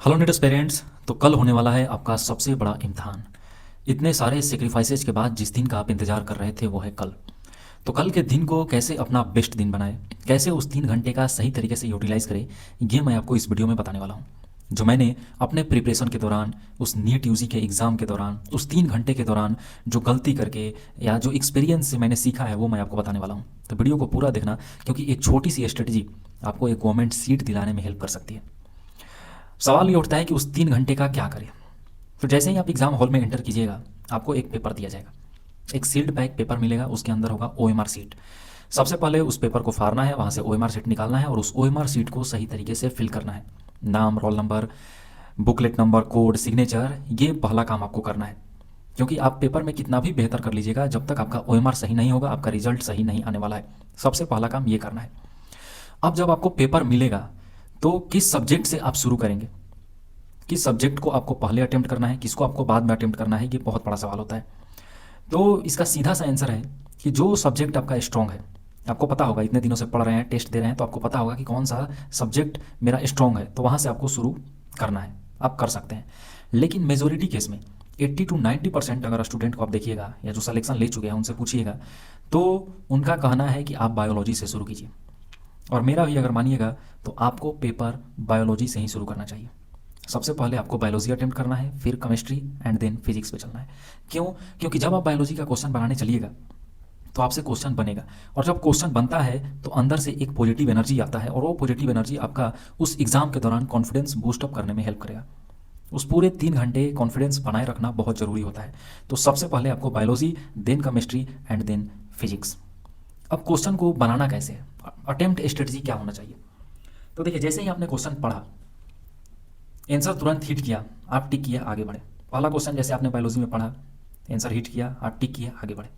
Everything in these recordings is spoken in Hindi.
Hello needs parents. तो कल होने वाला है आपका सबसे बड़ा इम्तहान। इतने सारे सेक्रीफाइसेज के बाद जिस दिन का आप इंतज़ार कर रहे थे वो है कल। तो कल के दिन को कैसे अपना बेस्ट दिन बनाए, कैसे उस 3 घंटे का सही तरीके से यूटिलाइज़ करें, ये मैं आपको इस वीडियो में बताने वाला हूँ। जो मैंने अपने प्रिपरेशन के दौरान, उस नीट यूजी के एग्ज़ाम के दौरान, उस 3 घंटे के दौरान जो गलती करके या जो एक्सपीरियंस से मैंने सीखा है वो मैं आपको बताने वाला हूँ। तो वीडियो को पूरा देखना, क्योंकि एक छोटी सी स्ट्रेटजी आपको एक गवर्नमेंट सीट दिलाने में हेल्प कर सकती है। सवाल ये उठता है कि उस 3 घंटे का क्या करें। तो जैसे ही आप एग्ज़ाम हॉल में एंटर कीजिएगा, आपको एक पेपर दिया जाएगा, एक सील्ड पैक पेपर मिलेगा, उसके अंदर होगा OMR सीट। सबसे पहले उस पेपर को फाड़ना है, वहाँ से OMR सीट निकालना है और उस OMR सीट को सही तरीके से फिल करना है। नाम, roll number, booklet number, code, signature, ये पहला काम आपको करना है। क्योंकि आप पेपर में कितना भी बेहतर कर लीजिएगा, जब तक आपका OMR सही नहीं होगा, आपका रिजल्ट सही नहीं आने वाला है। सबसे पहला काम ये करना है। अब जब आपको पेपर मिलेगा तो किस सब्जेक्ट से आप शुरू करेंगे, किस सब्जेक्ट को आपको पहले अटेम्प्ट करना है, किसको आपको बाद में अटेम्प्ट करना है, ये बहुत बड़ा सवाल होता है। तो इसका सीधा सा आंसर है कि जो सब्जेक्ट आपका स्ट्रॉन्ग है, आपको पता होगा, इतने दिनों से पढ़ रहे हैं, टेस्ट दे रहे हैं, तो आपको पता होगा कि कौन सा सब्जेक्ट मेरा स्ट्रॉन्ग है, तो वहाँ से आपको शुरू करना है। आप कर सकते हैं। लेकिन मेजोरिटी केस में 80 to 90% अगर स्टूडेंट को आप देखिएगा या जो सिलेक्शन ले चुके हैं उनसे पूछिएगा, तो उनका कहना है कि आप बायोलॉजी से शुरू कीजिए। और मेरा भी अगर मानिएगा तो आपको पेपर बायोलॉजी से ही शुरू करना चाहिए। सबसे पहले आपको बायोलॉजी अटेम्प्ट करना है, फिर केमिस्ट्री एंड देन फिजिक्स पे चलना है। क्यों? क्योंकि जब आप बायोलॉजी का क्वेश्चन बनाने चलिएगा तो आपसे क्वेश्चन बनेगा, और जब क्वेश्चन बनता है तो अंदर से एक पॉजिटिव एनर्जी आता है, और वो पॉजिटिव एनर्जी आपका उस एग्ज़ाम के दौरान कॉन्फिडेंस बूस्टअप करने में हेल्प करेगा। उस पूरे 3 घंटे कॉन्फिडेंस बनाए रखना बहुत ज़रूरी होता है। तो सबसे पहले आपको biology, then chemistry and then physics. अब क्वेश्चन को बनाना कैसे है, अटेम्प्ट स्ट्रेटजी क्या होना चाहिए। तो देखिए, जैसे ही आपने क्वेश्चन पढ़ा, आंसर तुरंत हिट किया, आप टिक किया, आगे बढ़े। पहला क्वेश्चन जैसे आपने बायोलॉजी में पढ़ा, आंसर हिट किया, आप टिक किया, आगे बढ़े।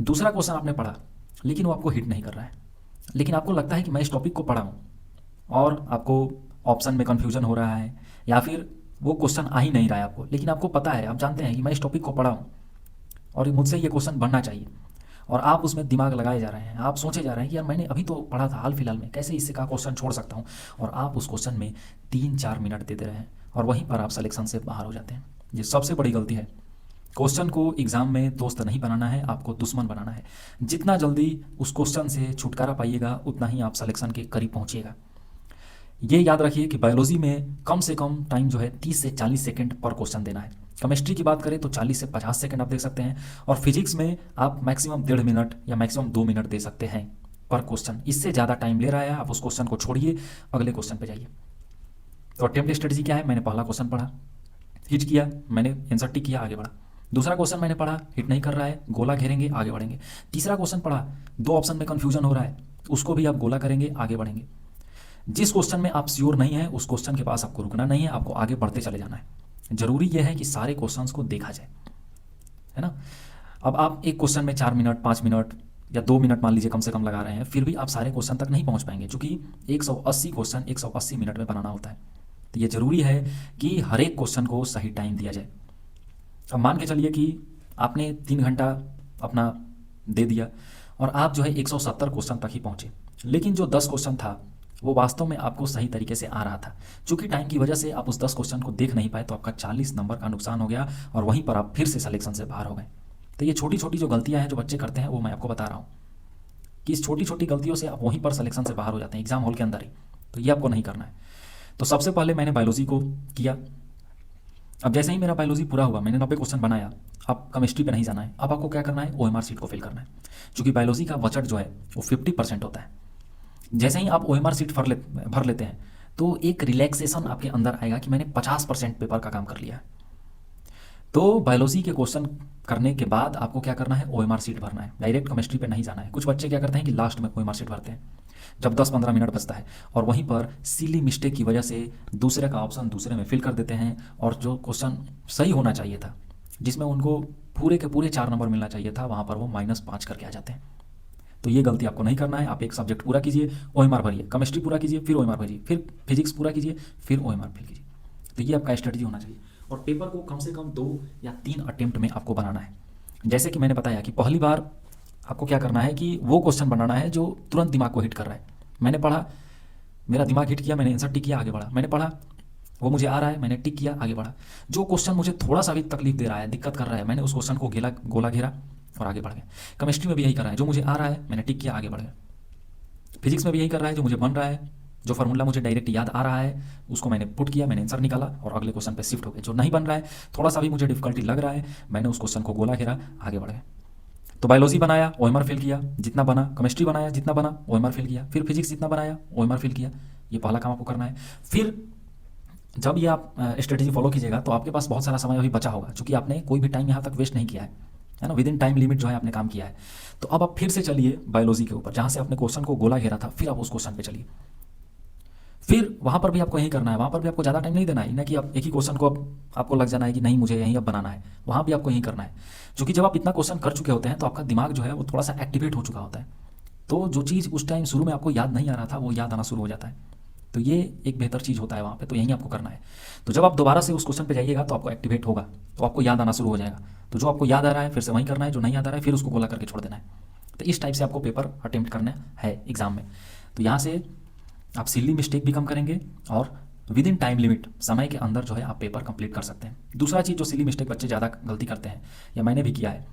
दूसरा क्वेश्चन आपने पढ़ा लेकिन वो आपको हिट नहीं कर रहा है, लेकिन आपको लगता है कि मैं इस टॉपिक को पढ़ा हूँ, और आपको ऑप्शन में कन्फ्यूजन हो रहा है, या फिर वो क्वेश्चन आ ही नहीं रहा है आपको, लेकिन आपको पता है, आप जानते हैं कि मैं इस टॉपिक को पढ़ा हूँ और मुझसे ये क्वेश्चन बनना चाहिए, और आप उसमें दिमाग लगाए जा रहे हैं, आप सोचे जा रहे हैं कि यार मैंने अभी तो पढ़ा था हाल फिलहाल में, कैसे इससे का क्वेश्चन छोड़ सकता हूँ, और आप उस क्वेश्चन में 3-4 मिनट देते रहे हैं, और वहीं पर आप सिलेक्शन से बाहर हो जाते हैं। ये सबसे बड़ी गलती है। क्वेश्चन को एग्ज़ाम में दोस्त नहीं बनाना है, आपको दुश्मन बनाना है। जितना जल्दी उस क्वेश्चन से छुटकारा पाइएगा, उतना ही आप सिलेक्शन के करीब पहुँचिएगा। ये याद रखिए कि बायोलॉजी में कम से कम टाइम जो है 30 से 40 सेकंड पर क्वेश्चन देना है। केमिस्ट्री की बात करें तो 40 से 50 सेकंड आप दे सकते हैं, और फिजिक्स में आप मैक्सिमम 1.5 मिनट या मैक्सिमम 2 मिनट दे सकते हैं पर क्वेश्चन। इससे ज़्यादा टाइम ले रहा है, आप उस क्वेश्चन को छोड़िए, अगले क्वेश्चन पे जाइए। तो अटेम्प्ट स्ट्रेटजी क्या है? मैंने पहला क्वेश्चन पढ़ा, हिट किया, मैंने आंसर टिक किया, आगे बढ़ा। दूसरा क्वेश्चन मैंने पढ़ा, हिट नहीं कर रहा है, गोला घेरेंगे, आगे बढ़ेंगे। तीसरा क्वेश्चन पढ़ा, 2 ऑप्शन में कन्फ्यूजन हो रहा है, उसको भी आप गोला करेंगे, आगे बढ़ेंगे। जिस क्वेश्चन में आप श्योर नहीं है, उस क्वेश्चन के पास आपको रुकना नहीं है, आपको आगे बढ़ते चले जाना है। जरूरी यह है कि सारे क्वेश्चंस को देखा जाए, है ना। अब आप एक क्वेश्चन में 4 मिनट, 5 मिनट या 2 मिनट मान लीजिए कम से कम लगा रहे हैं, फिर भी आप सारे क्वेश्चन तक नहीं पहुंच पाएंगे, क्योंकि 180 क्वेश्चन 180 मिनट में बनाना होता है। तो ये जरूरी है कि हर एक क्वेश्चन को सही टाइम दिया जाए। अब मान के चलिए कि आपने 3 घंटा अपना दे दिया, और आप जो है 170 क्वेश्चन तक ही पहुँचे, लेकिन जो 10 क्वेश्चन था वो वास्तव में आपको सही तरीके से आ रहा था। चूंकि टाइम की वजह से आप उस 10 क्वेश्चन को देख नहीं पाए, तो आपका 40 नंबर का नुकसान हो गया, और वहीं पर आप फिर से सिलेक्शन से बाहर हो गए। तो ये छोटी छोटी जो गलतियां हैं जो बच्चे करते हैं, वो मैं आपको बता रहा हूँ कि इस छोटी छोटी गलतियों से आप वहीं पर सिलेक्शन से बाहर हो जाते हैं, एग्जाम हॉल के अंदर ही। तो ये आपको नहीं करना है। तो सबसे पहले मैंने बायोलॉजी को किया। अब जैसे ही मेरा बायोलॉजी पूरा हुआ, मैंने 90 क्वेश्चन बनाया, अब केमिस्ट्री पे नहीं जाना है, अब आपको क्या करना है, OMR सीट को फिल करना है। क्योंकि बायोलॉजी का बजट जो है वो 50% होता है। जैसे ही आप OMR सीट भर लेते हैं, तो एक रिलैक्सेशन आपके अंदर आएगा कि मैंने 50% पेपर का काम कर लिया है। तो बायोलॉजी के क्वेश्चन करने के बाद आपको क्या करना है, OMR सीट भरना है, डायरेक्ट केमिस्ट्री पे नहीं जाना है। कुछ बच्चे क्या करते हैं कि लास्ट में OMR सीट भरते हैं, जब 10-15 मिनट बचता है, और वहीं पर सिली मिस्टेक की वजह से दूसरे का ऑप्शन दूसरे में फिल कर देते हैं, और जो क्वेश्चन सही होना चाहिए था, जिसमें उनको पूरे के पूरे 4 नंबर मिलना चाहिए था, वहाँ पर वो -5 करके आ जाते हैं। तो ये गलती आपको नहीं करना है। आप एक सब्जेक्ट पूरा कीजिए, OMR भरिए, केमिस्ट्री पूरा कीजिए, फिर OMR भरिए, फिर फिजिक्स पूरा कीजिए, फिर OMR फिल कीजिए। तो ये आपका स्ट्रेटजी होना चाहिए, और पेपर को कम से कम 2 या 3 अटेम्प्ट में आपको बनाना है। जैसे कि मैंने बताया कि पहली बार आपको क्या करना है कि वो क्वेश्चन बनाना है जो तुरंत दिमाग को हिट कर रहा है। मैंने पढ़ा, मेरा दिमाग हिट किया, मैंने आंसर टिक किया, आगे बढ़ा। मैंने पढ़ा, वो मुझे आ रहा है, मैंने टिक किया, आगे बढ़ा। जो क्वेश्चन मुझे थोड़ा सा भी तकलीफ दे रहा है, दिक्कत कर रहा है, मैंने उस क्वेश्चन को गोला घेरा और आगे बढ़ गया। केमिस्ट्री में भी यही कर रहा है, जो मुझे आ रहा है मैंने टिक किया, आगे बढ़ गया। फिजिक्स में भी यही कर रहा है, जो मुझे बन रहा है, जो फार्मूला मुझे डायरेक्ट याद आ रहा है उसको मैंने पुट किया, मैंने आंसर निकाला और अगले क्वेश्चन पे शिफ्ट हो गया। जो नहीं बन रहा है, थोड़ा सा भी मुझे डिफिकल्टी लग रहा है, मैंने उस क्वेश्चन को गोला घेरा, आगे बढ़ गया। तो बायोलॉजी बनाया, ओएमआर फिल किया जितना बना, केमिस्ट्री बनाया जितना बना, ओएमआर फिल किया, फिर फिजिक्स जितना बनाया, ओएमआर फिल किया। ये पहला काम आपको करना है। फिर जब ये आप स्ट्रेटेजी फॉलो कीजिएगा तो आपके पास बहुत सारा समय अभी बचा होगा, क्योंकि आपने कोई भी टाइम यहाँ तक वेस्ट नहीं किया है ना, विद इन टाइम लिमिट जो है आपने काम किया है। तो अब आप फिर से चलिए बायोलॉजी के ऊपर, जहाँ से आपने क्वेश्चन को गोला घेरा था, फिर आप उस क्वेश्चन पे चलिए। फिर वहाँ पर भी आपको यही करना है, वहाँ पर भी आपको ज़्यादा टाइम नहीं देना है ना, कि आप एक ही क्वेश्चन को अब आपको लग जाना है कि नहीं मुझे यहीं अब बनाना है। वहाँ भी आपको यही करना है, क्योंकि जब आप इतना क्वेश्चन कर चुके होते हैं तो आपका दिमाग जो है वो थोड़ा सा एक्टिवेट हो चुका होता है। तो जो चीज़ उस टाइम शुरू में आपको याद नहीं आ रहा था वो याद आना शुरू हो जाता है। तो ये एक बेहतर चीज़ होता है वहाँ पे, तो यही आपको करना है। तो जब आप दोबारा से उस क्वेश्चन पे जाइएगा तो आपको एक्टिवेट होगा, तो आपको याद आना शुरू हो जाएगा। तो जो आपको याद आ रहा है फिर से वहीं करना है, जो नहीं याद आ रहा है फिर उसको गोला करके छोड़ देना है। तो इस टाइप से आपको पेपर अटेम्प्ट करना है एग्जाम में। तो यहाँ से आप सिली मिस्टेक भी कम करेंगे और विद इन टाइम लिमिट, समय के अंदर जो है आप पेपर कंप्लीट कर सकते हैं। दूसरा चीज़ जो सिली मिस्टेक बच्चे ज़्यादा गलती करते हैं, या मैंने भी किया है,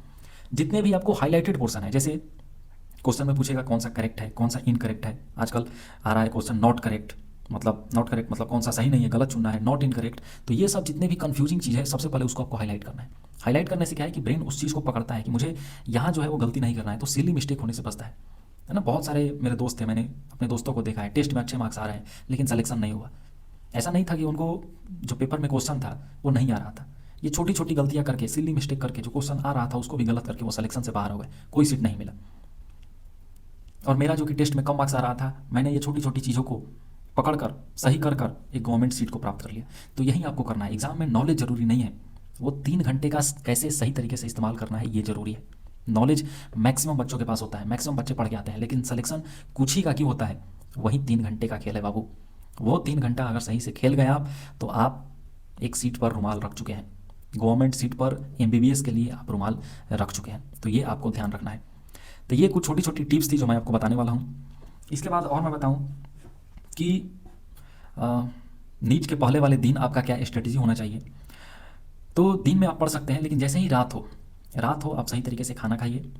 जितने भी आपको हाईलाइटेड पोर्शन है, जैसे क्वेश्चन में पूछेगा कौन सा करेक्ट है, कौन सा इनकरेक्ट है। आजकल आ रहा है क्वेश्चन नॉट करेक्ट मतलब कौन सा सही नहीं है, गलत चुनना है, नॉट इनकरेक्ट। तो ये सब जितने भी कंफ्यूजिंग चीज़ है, सबसे पहले उसको आपको हाईलाइट करना है। हाईलाइट करने से क्या है कि ब्रेन उस चीज़ को पकड़ता है कि मुझे यहाँ जो है वो गलती नहीं करना है, तो सिली मिस्टेक होने से बचता है ना। बहुत सारे मेरे दोस्त थे, मैंने अपने दोस्तों को देखा है, टेस्ट में अच्छे मार्क्स आ रहे हैं लेकिन सिलेक्शन नहीं हुआ। ऐसा नहीं था कि उनको जो पेपर में क्वेश्चन था वो नहीं आ रहा था, ये छोटी छोटी गलतियाँ करके, सिली मिस्टेक करके, जो क्वेश्चन आ रहा था उसको भी गलत करके वो सिलेक्शन से बाहर हो गए, कोई सीट नहीं मिला। और मेरा जो कि टेस्ट में कम मार्क्स आ रहा था, मैंने ये छोटी छोटी चीज़ों को पकड़ कर सही कर कर एक गवर्नमेंट सीट को प्राप्त कर लिया। तो यही आपको करना है। एग्जाम में नॉलेज ज़रूरी नहीं है, वो 3 घंटे का कैसे सही तरीके से इस्तेमाल करना है ये ज़रूरी है। नॉलेज मैक्सिमम बच्चों के पास होता है, मैक्सिमम बच्चे पढ़ के आते हैं, लेकिन सिलेक्शन कुछ ही का क्यों होता है, वही 3 घंटे का खेल है बाबू। वो 3 घंटा अगर सही से खेल गए आप, तो आप एक सीट पर रुमाल रख चुके हैं, गवर्नमेंट सीट पर MBBS के लिए आप रुमाल रख चुके हैं। तो ये आपको ध्यान रखना है। तो ये कुछ छोटी छोटी टिप्स थी जो मैं आपको बताने वाला हूँ। इसके बाद और मैं बताऊँ कि नीट के पहले वाले दिन आपका क्या स्ट्रेटजी होना चाहिए। तो दिन में आप पढ़ सकते हैं, लेकिन जैसे ही रात हो आप सही तरीके से खाना खाइए,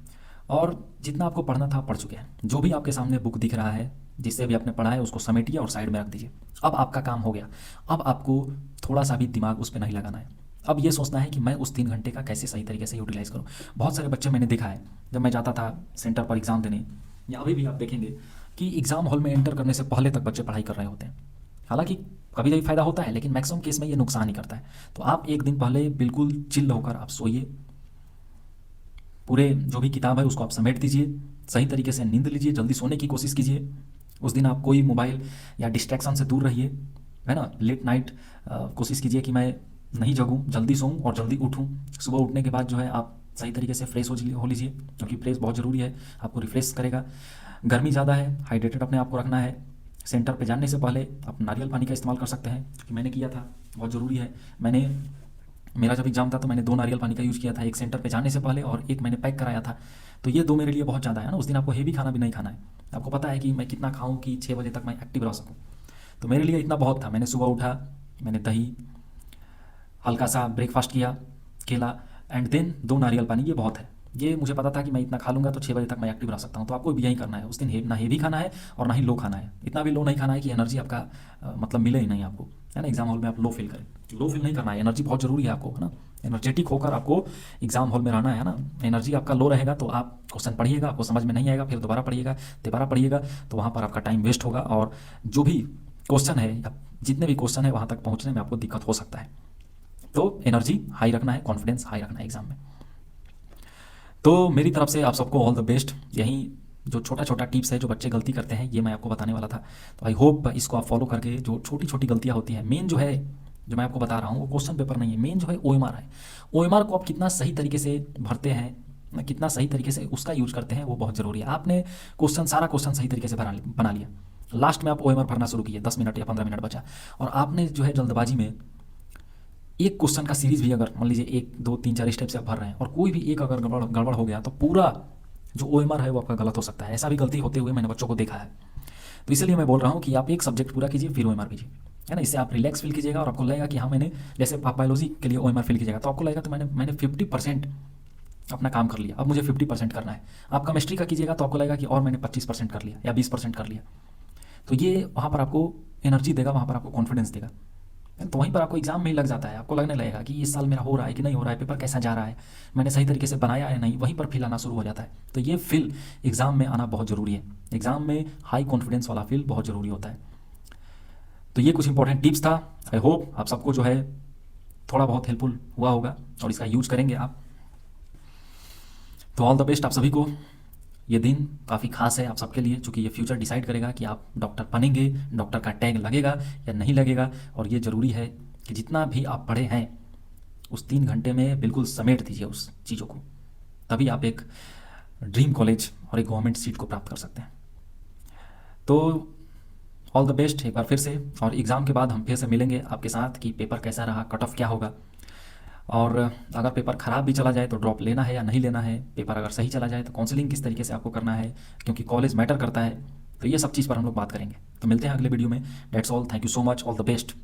और जितना आपको पढ़ना था आप पढ़ चुके हैं। जो भी आपके सामने बुक दिख रहा है, जिससे भी आपने पढ़ा है, उसको समेटिए और साइड में रख दीजिए। अब आपका काम हो गया। अब आपको थोड़ा सा भी दिमाग उस पर नहीं लगाना है। अब ये सोचना है कि मैं उस 3 घंटे का कैसे सही तरीके से यूटिलाइज़ करूँ। बहुत सारे बच्चे मैंने देखा है, जब मैं जाता था सेंटर पर एग्ज़ाम देने, या अभी भी आप देखेंगे कि एग्ज़ाम हॉल में एंटर करने से पहले तक बच्चे पढ़ाई कर रहे होते हैं। हालांकि कभी कभी फ़ायदा होता है, लेकिन मैक्सिमम केस में ये नुकसान ही करता है। तो आप एक दिन पहले बिल्कुल चिल होकर आप सोइए, पूरे जो भी किताब है उसको आप समेट दीजिए, सही तरीके से नींद लीजिए, जल्दी सोने की कोशिश कीजिए। उस दिन आप कोई मोबाइल या डिस्ट्रैक्शन से दूर रहिए, है ना। लेट नाइट कोशिश कीजिए कि मैं नहीं जगूँ, जल्दी सोऊं और जल्दी उठूं। सुबह उठने के बाद जो है आप सही तरीके से फ्रेश हो लीजिए, क्योंकि फ्रेश बहुत ज़रूरी है, आपको रिफ्रेश करेगा। गर्मी ज़्यादा है, हाइड्रेटेड अपने आप को रखना है। सेंटर पे जाने से पहले आप नारियल पानी का इस्तेमाल कर सकते हैं, क्योंकि मैंने किया था, बहुत ज़रूरी है। मेरा जब एग्जाम था तो मैंने 2 नारियल पानी का यूज़ किया था, एक सेंटर पे जाने से पहले और एक मैंने पैक कराया था। तो ये 2 मेरे लिए बहुत ज़्यादा है ना। उस दिन आपको हेवी खाना भी नहीं खाना है, आपको पता है कि मैं कितना खाऊं कि 6 बजे तक मैं एक्टिव रह सकूं। तो मेरे लिए इतना बहुत था। मैंने सुबह उठा, मैंने दही, हल्का सा ब्रेकफास्ट किया, केला, एंड देन 2 नारियल पानी, ये बहुत है। ये मुझे पता था कि मैं इतना खा लूँगा तो 6 बजे तक मैं एक्टिव रह सकता हूँ। तो आपको भी यही करना है। उस दिन ना हेवी खाना है और ना ही लो खाना है। इतना भी लो नहीं खाना है कि एनर्जी आपका मतलब मिले ही नहीं आपको, है ना। एग्जाम हॉल में आप लो फील करें, लो फील नहीं करना है। एनर्जी बहुत ज़रूरी है आपको, है ना। एनर्जेटिक होकर आपको एग्जाम हॉल में रहना है ना। एनर्जी आपका लो रहेगा तो आप क्वेश्चन पढ़िएगा, आपको समझ में नहीं आएगा, फिर दोबारा पढ़िएगा, तो वहाँ पर आपका टाइम वेस्ट होगा, और जो भी क्वेश्चन है या जितने भी क्वेश्चन है वहाँ तक पहुँचने में आपको दिक्कत हो सकता है। तो एनर्जी हाई रखना है, कॉन्फिडेंस हाई रखना है एग्जाम में। तो मेरी तरफ से आप सबको ऑल द बेस्ट। यही जो छोटा छोटा टिप्स है जो बच्चे गलती करते हैं, ये मैं आपको बताने वाला था। तो आई होप इसको आप फॉलो करके, जो छोटी छोटी गलतियाँ होती हैं, मेन जो है जो मैं आपको बता रहा हूँ वो क्वेश्चन पेपर नहीं है, मेन जो है OMR है। OMR को आप कितना सही तरीके से भरते हैं, कितना सही तरीके से उसका यूज करते हैं, वो बहुत ज़रूरी है। आपने सारा क्वेश्चन सही तरीके से बना लिया, लास्ट में आप OMR भरना शुरू किए, 10 मिनट या 15 मिनट बचा, और आपने जो है जल्दबाजी में एक क्वेश्चन का सीरीज भी अगर मान लीजिए 1 2 3 4 स्टेप से आप भर रहे हैं, और कोई भी एक अगर गड़बड़ हो गया, तो पूरा जो OMR है वो आपका गलत हो सकता है। ऐसा भी गलती होते हुए मैंने बच्चों को देखा है। तो इसलिए मैं बोल रहा हूँ कि आप एक सब्जेक्ट पूरा कीजिए, फिर OMR कीजिए। है ना। इससे आप रिलैक्स फील कीजिएगा और आपको लगेगा कि हाँ मैंने, जैसे आप बायोलॉजी के लिए OMR फील कीजिएगा तो आपको लगेगा तो मैंने 50% अपना काम कर लिया, अब मुझे 50% करना है। आप केमिस्ट्री का कीजिएगा तो आपको लगेगा कि और मैंने 25% कर लिया या 20% कर लिया। तो ये वहाँ पर आपको एनर्जी देगा, वहाँ पर आपको कॉन्फिडेंस देगा। तो वहीं पर आपको एग्जाम में ही लग जाता है, आपको लगने लगेगा कि इस साल मेरा हो रहा है कि नहीं हो रहा है, पेपर कैसा जा रहा है, मैंने सही तरीके से बनाया है नहीं, वहीं पर फील आना शुरू हो जाता है। तो ये फील एग्ज़ाम में आना बहुत ज़रूरी है। एग्ज़ाम में हाई कॉन्फिडेंस वाला फील बहुत ज़रूरी होता है। तो ये कुछ इंपॉर्टेंट टिप्स था। आई होप आप सबको जो है थोड़ा बहुत हेल्पफुल हुआ होगा और इसका यूज करेंगे आप। तो ऑल द बेस्ट आप सभी को। ये दिन काफ़ी खास है आप सबके लिए, क्योंकि ये फ्यूचर डिसाइड करेगा कि आप डॉक्टर बनेंगे, डॉक्टर का टैग लगेगा या नहीं लगेगा। और ये ज़रूरी है कि जितना भी आप पढ़े हैं उस 3 घंटे में बिल्कुल समेट दीजिए उस चीज़ों को, तभी आप एक ड्रीम कॉलेज और एक गवर्नमेंट सीट को प्राप्त कर सकते हैं। तो ऑल द बेस्ट एक बार फिर से, और एग्ज़ाम के बाद हम फिर से मिलेंगे आपके साथ कि पेपर कैसा रहा, कट ऑफ क्या होगा, और अगर पेपर ख़राब भी चला जाए तो ड्रॉप लेना है या नहीं लेना है, पेपर अगर सही चला जाए तो काउंसलिंग किस तरीके से आपको करना है, क्योंकि कॉलेज मैटर करता है। तो ये सब चीज़ पर हम लोग बात करेंगे। तो मिलते हैं अगले वीडियो में। That's all, thank you so much, all the best.